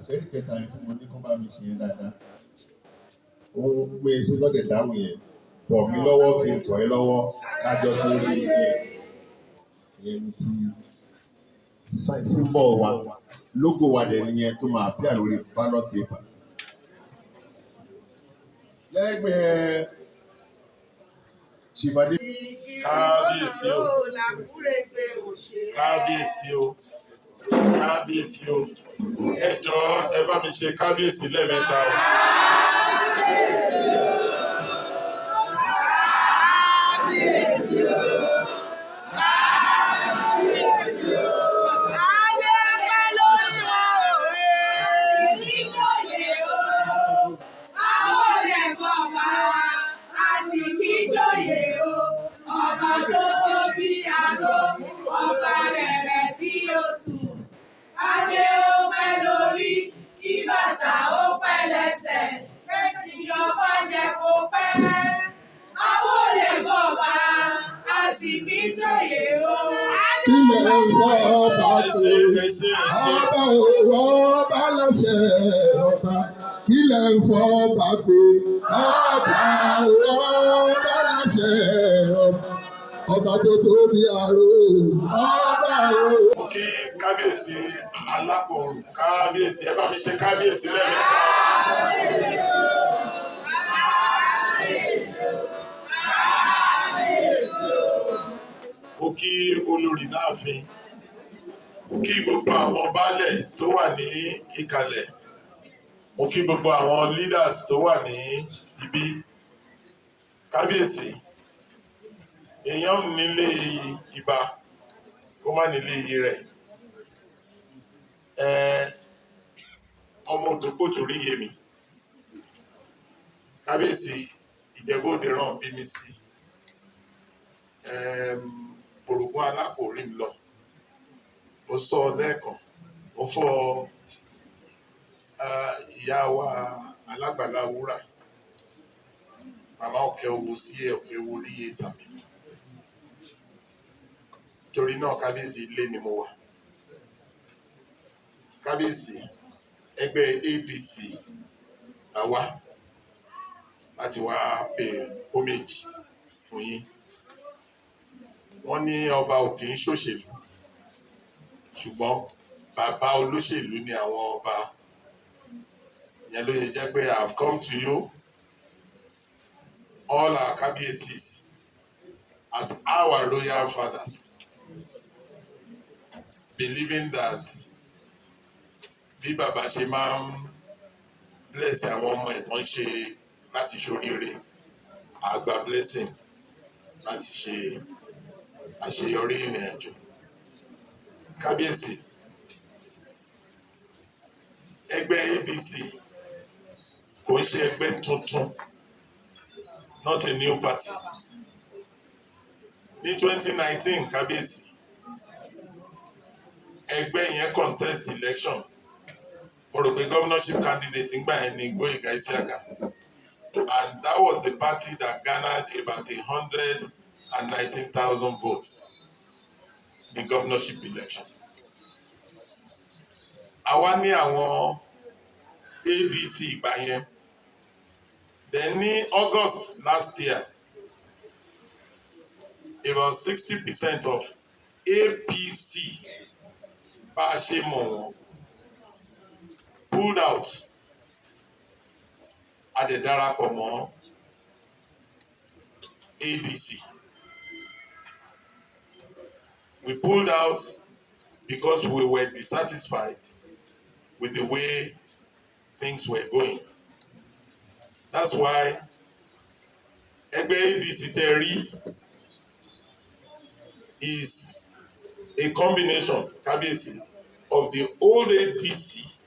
Ṣẹ́rí kẹta yẹn tí mo ní kó bá mi ṣe yẹn dáadáa. Ohun pé ṣe lọ́dẹ̀ dáhùn yẹn bọ̀ mí lọ́wọ́ kí n tọ̀ ẹ́ lọ́wọ́ kájọ ṣe é yẹn ti símbọ̀ wa lógò wa dẹ̀ nìyẹn tó máa píà lórí ballot paper. Lẹ́gbẹ̀ẹ́ Chibade. Kábíyèsí o. Kábíyèsí o. Kábíyèsí o. Ẹ jọ̀ọ́ ẹ bá mi ṣe kábíyèsí lẹ́ẹ̀mẹ́ta o. Ọba lọ́sẹ̀ ọba ilẹ̀ ń fọ́ ọba pé ọba lọ́sẹ̀ ọba tó tóbi àrò ọba o. Mo kí kábíyèsí alákòóró kábíyèsí ẹ bá mi ṣe kábíyèsí lẹ́ẹ̀mẹ́ta. Mo kí olórí láàfin. Mo kí gbogbo àwọn baálẹ̀ tó wà ní ìkàlẹ̀. Mo kí gbogbo àwọn leaders tó wà ní ibi. Kábíyèsí, èèyàn nílé ibà kó má nílé iyì rẹ̀. Ọmọ òdòpó torí yé mi. Kábíyèsí, Ìjẹ̀bú Òde ràn bí mi sí. Bòrògùn alákòórí mi lọ. Mo sọ lẹ́ẹ̀kan, mo fọ ìyá wa alágbàlá wúrà, màmá ọ̀kẹ́ owó sí ọ̀kẹ́ owó rí sàmì mi. Torí náà kábíyèsí ilé ni mo wà. Kábíyèsí ẹgbẹ́ ADC la wá láti wá pè homage fún yín. Wọ́n ní ọba ò kì í ṣòṣèlú. Ṣùgbọ́n bàbá olóṣèlú ni àwọn ọba. Ìyẹn ló yẹ jẹ́ pé I have come to you, all our kábíyèsís, as our royal fathers, believing that bí bàbá ṣe máa ń bless àwọn ọmọ ẹ̀ tó ń ṣe láti ṣoríire, àgbà blessing láti ṣe àṣeyọrí ìrìn àjò. Kábíyèsí, ẹgbẹ́ ADC kò ń ṣe ẹgbẹ́ tuntun, not a new party. Ní 2019, kábíyèsí, ẹgbẹ́ yẹn contest election. Mo rò pé governorship candidate ń gbà yẹn ní Gboyega Isiaka. And that was the party that garnered about 119,000 votes ní governorship election. Àwa ní àwọn ADC ìgbà yẹn. Then ní August last year, about 60% of APC bá a ṣe mọ̀ wọ́n pulled out. A dẹ̀ darapọ̀ mọ́ ADC. We pulled out because we were dissatisfied with the way things were going. That's why ẹgbẹ́ ADC tẹ́ rí is a combination kábíyèsí of the old ADC